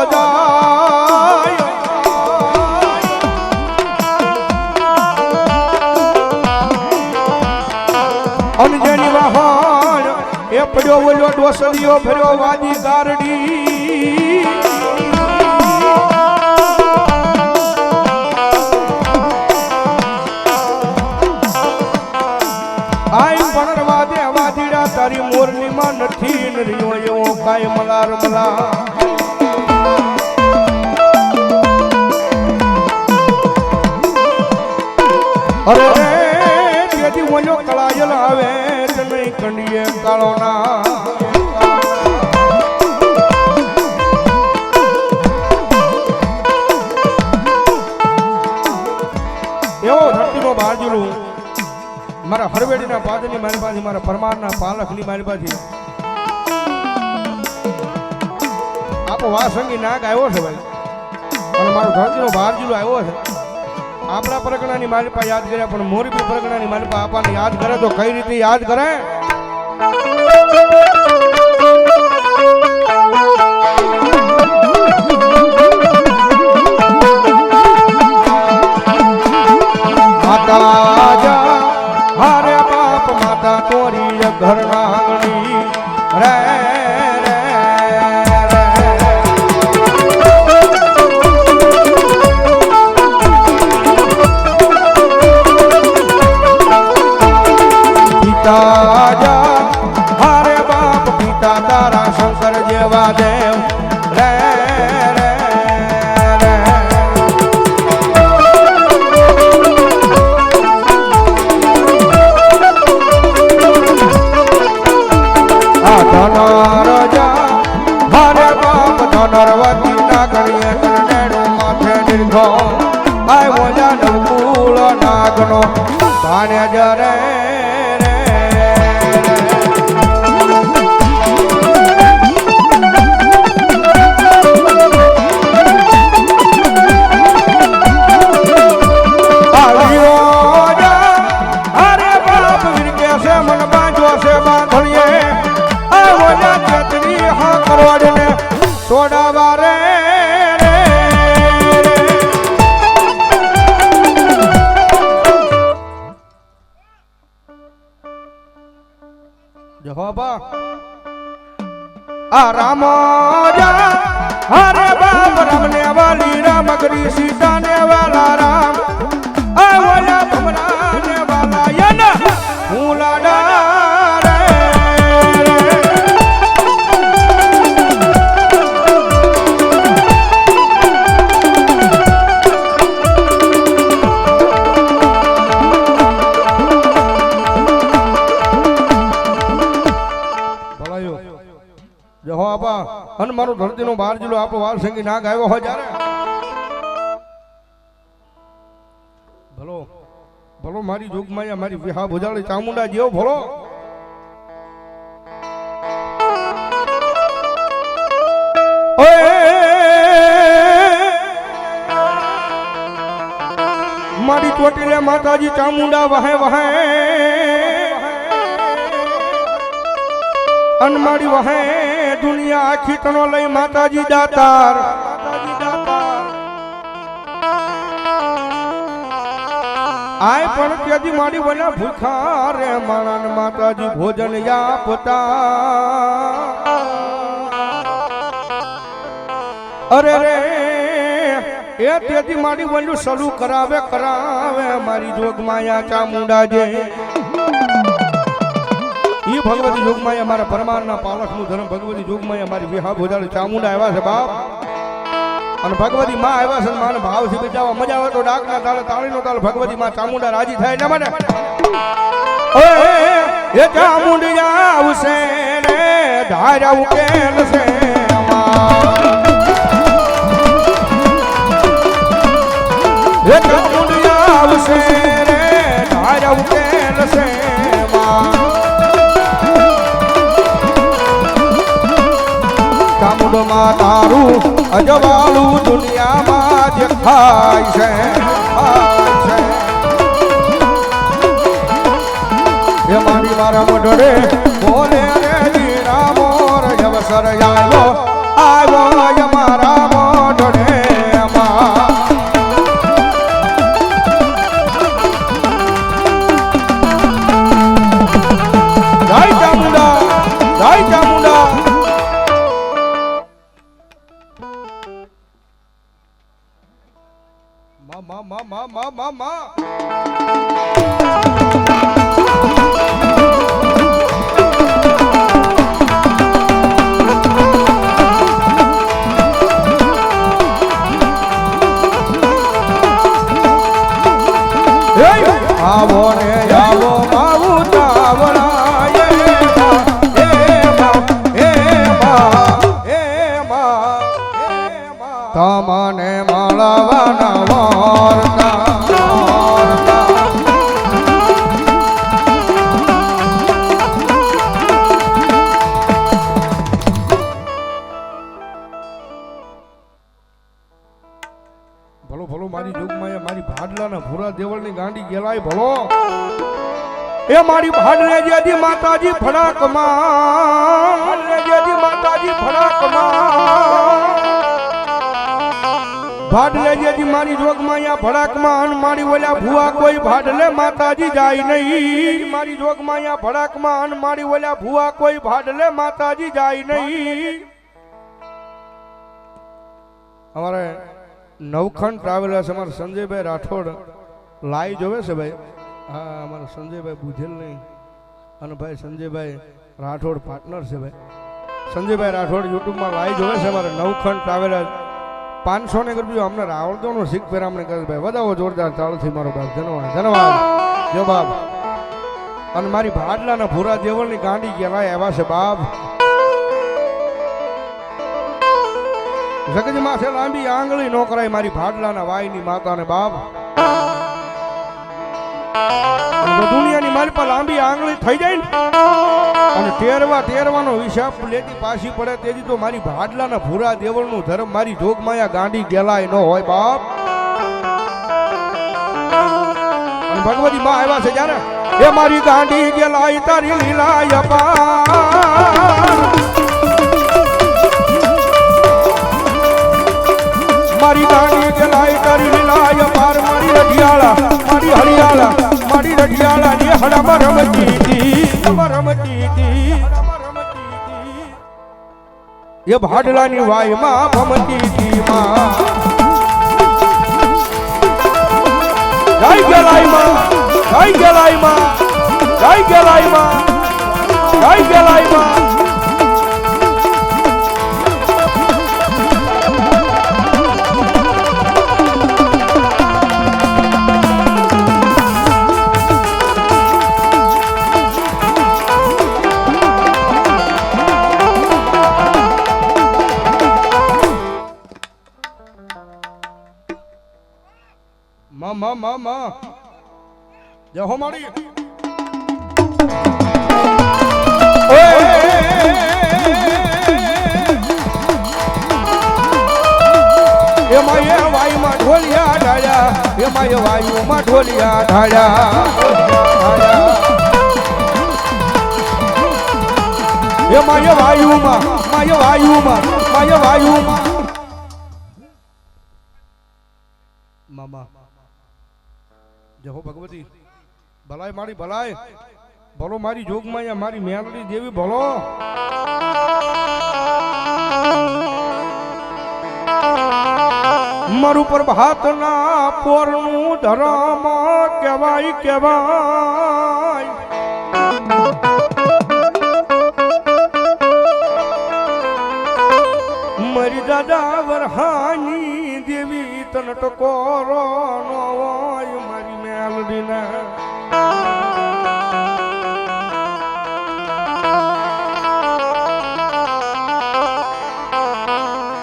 જાય અંજની વાહણ એ પડ્યો ઓલો ડોસલીઓ ભર્યો વાદી ગારડી આઈ ભણવા દે વાદીડા તારી મોરલી માં નથી નરિયો એવો કાય મલાર મલા અરે તેથી ઓલો કળાયલ આવે તને કંડીએ કાળો ના એવો ધરતીનો બાજુલું મારા હરવેડીના પાદની મારી પાસે મારા પરમારના પાલખની મારી પાસે આપો વાસંગી નાગ આવ્યો છે ભાઈ અને મારો ધરતીનો બારજીલો આવ્યો છે આપણા પરગણાની મારી પાસે યાદ કર્યા પણ મોરબી પરગણાની મારી પાસે આપણને યાદ કરે તો કઈ રીતે યાદ કરે માતા હારે બાપ માતા તોરી ઘરના આંગણી રે હારે બાપ પિતા તારા શંકર જેવા દેવ રે નરવતી ના કરીએ કનેડો માથે નિર્ઘો આય મોજા નકુળ નાગનો ભાણે જરે સોડાવા રે જહોબા આ રામ જા હરે બાપ રમને વાલી રામ ગરી સીતા ને વાલા રામ આ વાલા ભમરા ને વાલા યના હું લાડા અને મારો ધરતીનો બાર જિલ્લો આપણો વાર સંગી નાગ આવ્યો હોય જ્યારે ભલો ભલો મારી જોગમાયા મારી વિહા ભુજાળી ચામુંડા જેવો ભલો મારી ચોટીલે માતાજી ચામુંડા વહે વહે અન મારી વહે દુનિયા આખી તનો લઈ માતાજી દાતાર આય પણ ત્યાંથી મારી વના ભૂખા રે માણન માતાજી ભોજન આપતા અરે રે એ ત્યાંથી મારી વનું સલું કરાવે મારી જોગમાયા ચામુંડા જે ઈ ભગવતી જોગમાયા મારા પરમારના પાલખનું ધર્મ ભગવતી જોગમાયા મારી વિહા ભોજાળી ચામુંડા આવ્યા છે બાપ અને ભગવતી માં આવ્યા છે માને ભાવથી બચાવવા મજા આવે તો ડાકના તાળે તાળીનો તાળ ભગવતી માં ચામુંડા રાજી થાય એટલા માટે ઓએ એ ચામુંડી આવશે રે ધારા ઉકેલ છે એ ચામુંડી આવશે રે ધારા ઉકેલ છે ચામુંડમાં તારું અજવાળું દુનિયામાં જે ખાય છે એ મારી મારા મોઢડે બોલે રે જીરા મોર અવસર આવ્યો મારા માં આવો રે આવો માવું તાવડાય તમને મળવાના વાર્તા ભલો ભલો મારી જોગમાં મારી ભાડલાના ભૂરા દેવળની ગાંડી ગેલાય ભલો એ મારી ભાડલે જેજી માતાજી ફડાકમાં માતાજી ફડાકમાં ભાડલે જેજી મારી જોગમાં ફડાકમાં મારી ઓલા ભુવા કોઈ ભાડલે માતાજી જાય નહીં મારી જોગમાં ફડાકમાં મારી ઓલા ભુવા કોઈ ભાડલે માતાજી જાય નહીં અમારે નવખંડ ટ્રાવેલર્સ અમારા સંજયભાઈ રાઠોડ લાઈ જોવે છે ભાઈ હા અમારા સંજયભાઈ બુધેલ નહીં અને ભાઈ સંજયભાઈ રાઠોડ પાર્ટનર છે ભાઈ સંજયભાઈ રાઠોડ યુટ્યુબમાં લાઈ જોવે છે અમારે નવખંડ ટ્રાવેલર્સ 500 ને રૂપિયા અમને રાવળદોનો શીખ ફેરામણે કરે ભાઈ વધાવો જોરદાર તાળથી મારો બાપ ધન્યવાદ જો બાપ અને મારી ભાડલાના ભૂરા દેવળની ગાંડી કહેવાય એવા છે બાપ જગતમાં છે લાંબી આંગળી નો કરાય મારી ભાડલાના વાયની માતાને બાપ દુનિયાની મારી પર લાંબી આંગળી થઈ જાય ને અને તેરવાનો હિસાબ લેતી પાછી પડે તેથી તો મારી ભાડલાના ભૂરા દેવળનું ધર્મ મારી જોગમાયા ગાંડી ગેલાય ન હોય બાપ અને ભગવતી માં આવ્યા છે જ્યારે એ મારી ગાંડી ગેલાય તારી લીલાય મારી ગાંડી ગેલાય તારી લીલાય પાર મારી રઢિયાળા મારી હરિયાળા મારી રઢિયાળા ની હડામાં રમતી એ ભાડલાની વાયમાં ભમતી માં જય ગેલાઈમાં જય ગેલાઈમાં જય ગેલાઈમાં જય ગેલાઈમાં માં જય હો મારી એમાં એ વાયુમાં ઢોલિયા ઢાળ્યા એમાં એ વાયુમાં ઢોલિયા ઢાળ્યા એમાં એ વાયુમાં મામા જય હો ભગવતી ભલાય મારી ભલાય ભલો મારી જોગમાં મારી મેલડી દેવી ભલો મારું પર ભાતના પોરનું ધરમ કહેવાય મારી દાદા વરહાની દેવી તન ટકોરો નો હોય મારી મેલડીના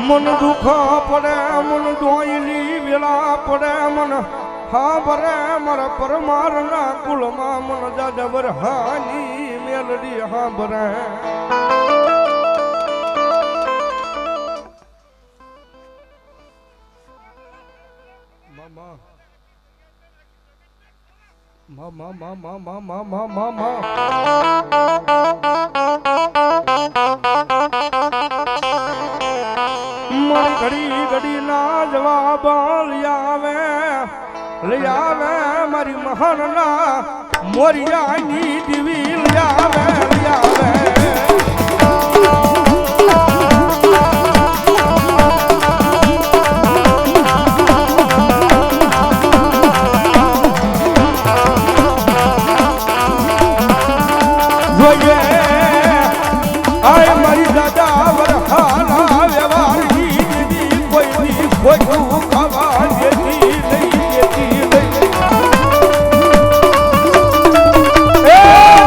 મન દુઃખ પડે મન દોયલી વેલા પડે મન હા ભરે મારા પરમારના કુલમાં મન દાદા વરહાની મેલડી હા ભરે ઘડી ઘડી ના જવાબ લઈ આવે મારી મહાનના મોરિયાની દીવી લઈ આવે ખોટું ખાવા દેતી નહીં.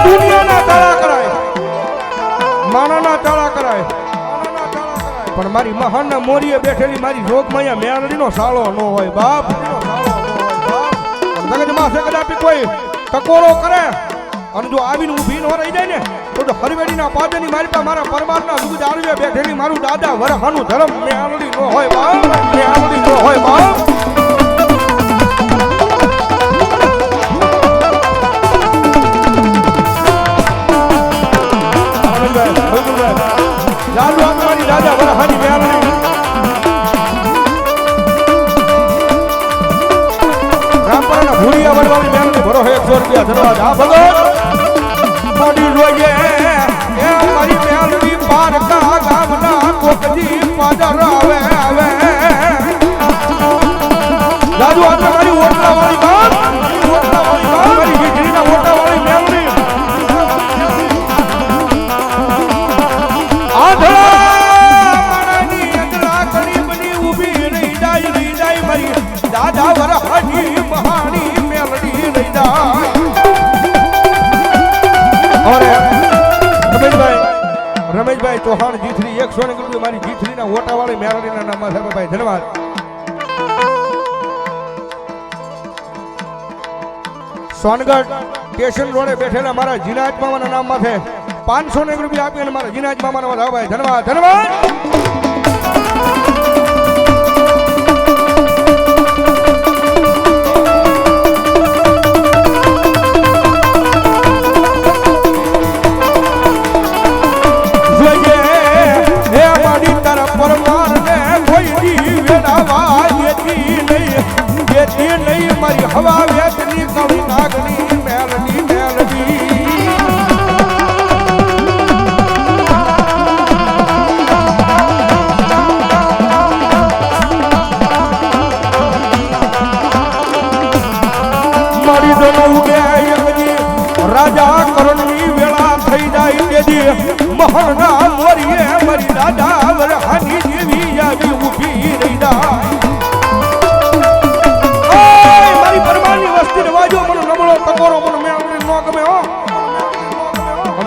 દુનિયાના તાળા કરાય, માણાના તાળા કરાય, પણ મારી મહાનના મોરીએ બેઠેલી મારી જોગમાયા મેળડીનો સાળો ન હોય બાપ. જગતમાં છે કદાપી કોઈ ટકોરો કરે અને જો આવીને ઊભી ન રહી જાય ને તો હરવેડીના પાદરની મારી પાસે મારા પરમારના દૂધ આળવે બેઠેલી મારું દાદા વરહાનું ધર્મ મેળડી ન હોય બાપ, મેળડી ન હોય બાપ. જાદુ આપવાની દાદા વરહાની મેળડી રામપરાના ભૂરિયા વડવાળી મેળડી ભરો 100 રૂપિયા ધન્યવાદ. આ ભગત મોડી જોઈએ એ મારી મેળડી પારકા ગામના કોકજી પાદર આવે આવે. જાદુ આપણે મારી ઓટલાવાળી બાપ, ઓટલાવાળી બાપ, મારી વીજળીના ઓટલાવાળી મેળડી દાદા વરહાની મહાની મેલડી લઈ જાય. રમેશભાઈ ચૌહાણ જીથરી 100 રૂપિયા મારી જીથરીના ઓટાવાળી મેલડીના નામમાં છે ભાઈ ધન્યવાદ. સોનગઢ સ્ટેશન રોડે બેઠેલા મારા જીનાજ મામાના નામમાં છે 500 રૂપિયા આપી અને મારા જીનાજ મામાના ભાઈ ધન્યવાદ ધન્યવાદ. મારી હવા વેતની કવિ નાગની મેલડી મેલડી. મારી દોનો ઉગે એકજી રાજા કરણની વેળા થઈ જાય તેજી મહરના મોરીએ મારી દાદા વરહાની દેવી આવી ઊભી રહી જાય.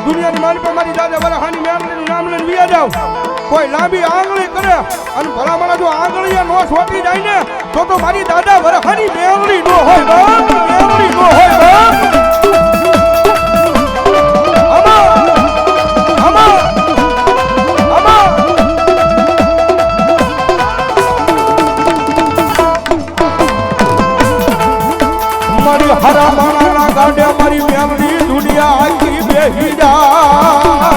દુનિયાની મારી પર મારી દાદા વરહાની મેળડીનું નામ લઈને વિયા જાવ. કોઈ લાંબી આંગળી કરે અને ભલામણા જો આંગળીએ નો છોટી જાય ને તો મારી દાદા વરહાની મેળડી નો હોય બાપ, મેળડી નો હોય બાપ. મારી હરા માણાના ગાડે મારી મેળડી દુનિયા આખી બેહી જાય.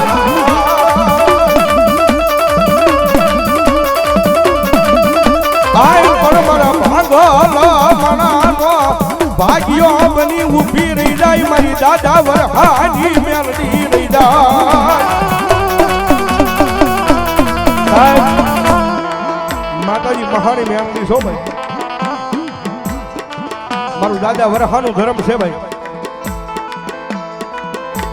આય પણ મારા ભાગલ મણાનો ભાગ્યો બની ઊભી રહી જાય મારી દાદા વરહાની મેળડી રહી જાય. માતાજી મહાની મેળડી છો ભાઈ, મારું દાદા વરહાનું ધર્મ છે ભાઈ.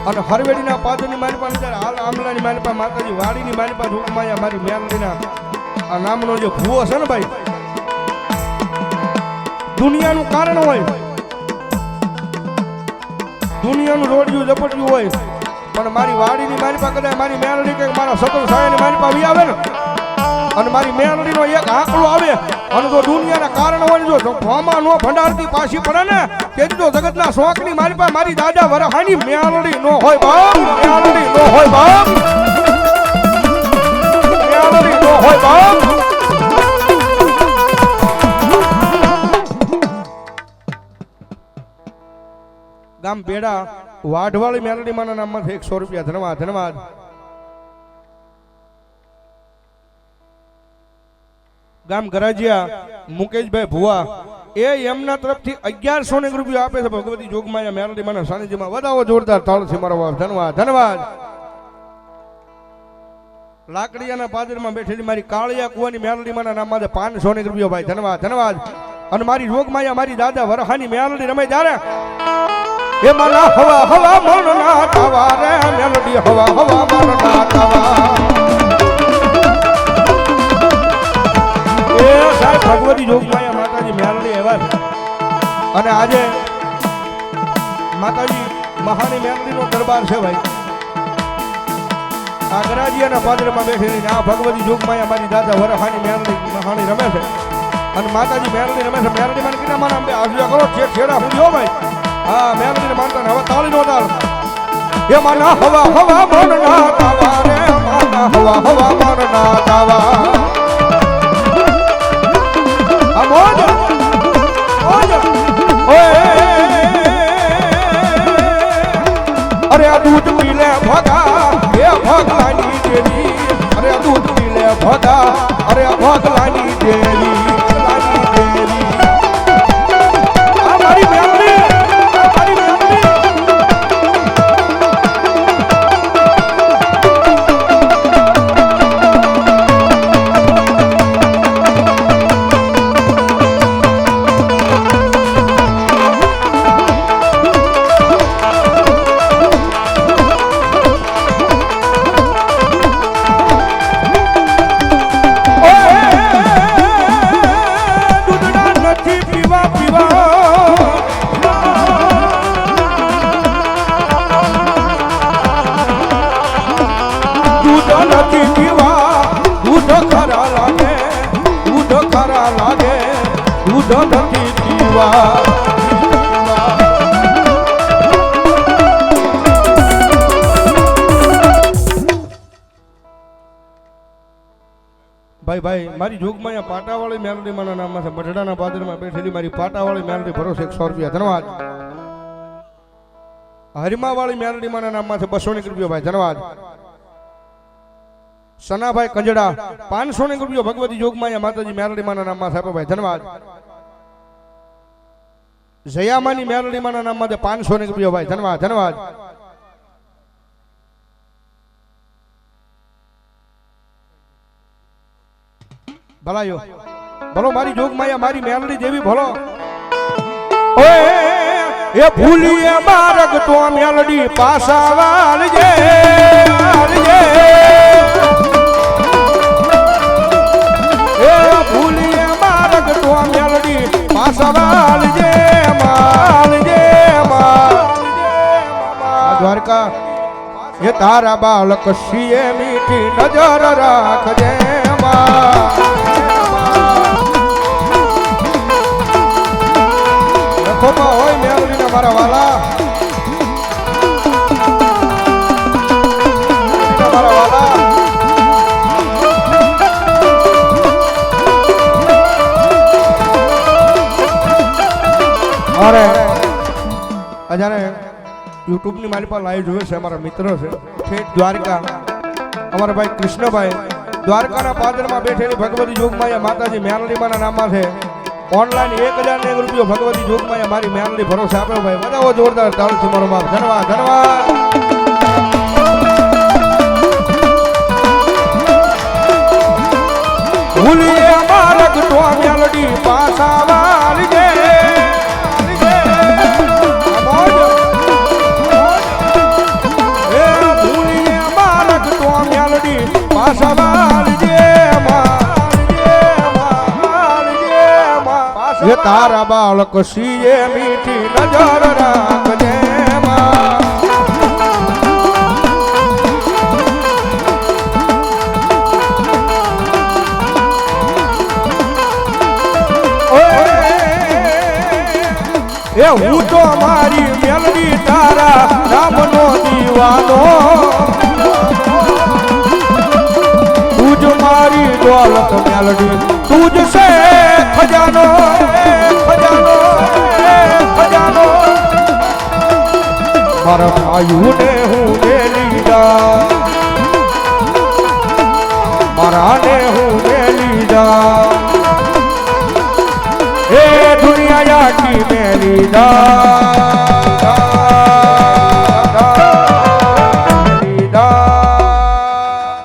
અને હરવેડીના પાદરની મારી પાસે હાલ આમલાની મારી પાસે માતાજી વાડીની મારી પાસે હુકમાયા મારી મેલડીના આ નામનો જે ભૂવો છે ને ભાઈ, દુનિયાનું કારણ હોય, દુનિયાનું રોડિયું ઝપટ્યું હોય, પણ મારી વાડીની મારી પાસે કદાચ મારી મેલડી કે મારા સતર સાયાની મારી પાસે આવે ને અને મારી મેલડીનો એક આંકડો આવે અને જો દુનિયાના કારણ હોય જો ફોમાં નો ભંડારતી પાછી પડે ને તેથી તો જગતના શોખની મારી પાસે મારી દાદા વરહાની મેલડી નો હોય બાપ, મેલડી નો હોય બાપ, મેલડી નો હોય બાપ. ગામ બેડા વાઢવાળી મેલડી માના નામમાં 100 રૂપિયા ધન્યવાદ ધન્યવાદ. ગામ ગરાજિયા મુકેશભાઈ ભુવા એ એમના તરફથી 1100 રૂપિયા આપે છે ભગવતી જોગમાયા મેલડી માના સાનિધ્યમાં. વધાવો જોરદાર તાળથી મારો બાપ ધન્યવાદ ધન્યવાદ. લાકડીયાના પાદરમાં બેઠેલી મારી કાળિયા કુવાની મેલડી માના નામમાં 500 રૂપિયા ભાઈ ધન્યવાદ ધન્યવાદ. અને મારી જોગમાયા મારી દાદા વરહાની મેલડી રમે જ્યારે એ મારા હવા હવા મનના તાવા રે મેલડી હવા હવા મનના તાવા એ સાહેબ ભગવતી જોગમાયા માતાજી મેલડી આવ્યા છે અને આજે માતાજી મહાની મેલડીનો દરબાર છે ભાઈ આ ગરાજી અને પાદરમાં બેઠેલી આ ભગવતી જોગમાયા મારી દાદા વરહાની મેલડી મહાની રમે છે અને માતાજી મેલડી રમે છે મેલડી માન કિના માન અંબે આજ્યા કરો છેડા હું જો ભાઈ હા મેલડીને માનતા હવે તાળીનો તાળ એ માના હવા હવા મન ના તાવા રે માના હવા હવા મન ના તાવા આ મોજ મોજ ઓય અરે આ દૂધ પી લે ભગા એ ભગલાની દેવી અરે આ દૂધ પી લે ભગા અરે આ ભગલાની દેવી ભગલાની દેવી આ મારી મેમરી ભાઈ ભાઈ મારી જોગમાયા પાટાવાળી મેલડી માના નામમાં છે બઢડાના પાદરમાં બેઠેલી મારી પાટાવાળી મેલડી ભરોસે 100 રૂપિયા ધન્યવાદ હરિમાવાળી મેલડી માના નામમાં છે 200 રૂપિયા ભાઈ ધન્યવાદ સનાભાઈ કંજડા 500 રૂપિયા ભગવતી જોગમાયા માતાજી મેલડી માના નામમાં છે ભાઈ ધન્યવાદ જયામાની મેલડી માના નામમાં 500 રૂપિયા ભાઈ ધન્યવાદ ધન્યવાદ ભલાયો ભલો મારી જોગમાયા મારી મેલડી દેવી ભલો ઓય એ ભૂલીએ માર્ગ તો મેલડી પાસા વાળજે વાળજે એ ભૂલીએ માર્ગ તો મેલડી પાસા વાળજે વાળજે દ્વારકા એ તારા બાળક સીએ મીઠી નજર રાખજે ખોબા હોય મેલડીના મારા વાલા મારા વાલા અરે અજાને યુટ્યુબ ની મારી પાસે લાઈવ જોવે છે અમારા મિત્ર છે ઠેઠ દ્વારકા અમારા ભાઈ કૃષ્ણભાઈ દ્વારકાના પાદરમાં બેઠેલી ભગવતી જોગમાયા માતાજી મેલડી માના નામમાં છે ઓનલાઈન 1001 રૂપિયો ભગવતી જોગમાયા મારી મેલડી ભરોસે આપ્યો ભાઈ બધાઓ જોરદાર તાળીથી મારો બાપ ધન્યવાદ ધન્યવાદ ભૂલીએ માર્ગ તો મેલડી પાસા વાળજે ભૂલીએ માર્ગ તો મેલડી પાસા વાળજે એ તારા બાળક સીએ મીઠી નજર રાખજે એ હું તો મારી મેલડી તારા નામનો દીવાનો તુજ મારી દોલત મેલડી તુજ સે ખજાનો ખજાનો ખજાનો મારા ભાઈઓને હું દે લીધા મારાને હું દે લીધા એ દુનિયા આખી મે લીધા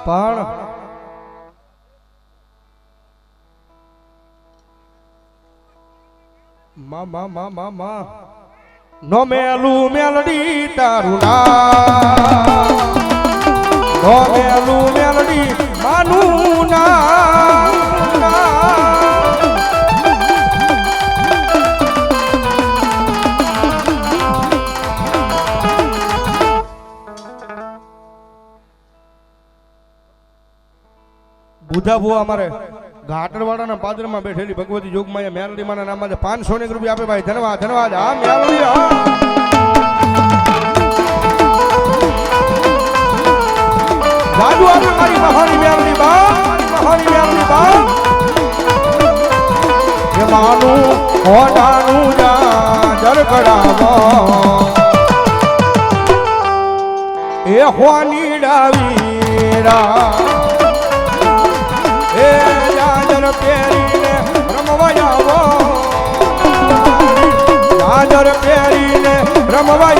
પણ મા નો મેલું મેલડી તારું ના નો મેલું મેલડી માનું ના બુધા બુઆ અમારે ઘાટરવાડાના પાદરમાં બેઠેલી ભગવતી જોગમાયા મેલડી માના નામ 500 રૂપિયા આપે ભાઈ ધન્યવાદ ધન્યવાદ હા મેલડી હા જાદુ આપે મારી મહાની મેલડી બા મહાની મેલડી બા એ માનું હોડાનું જાજર કડાવો એ હોની ડાવીરા એ જાજર પહેરીને રમવા આવો જાજર પહેરીને રમવા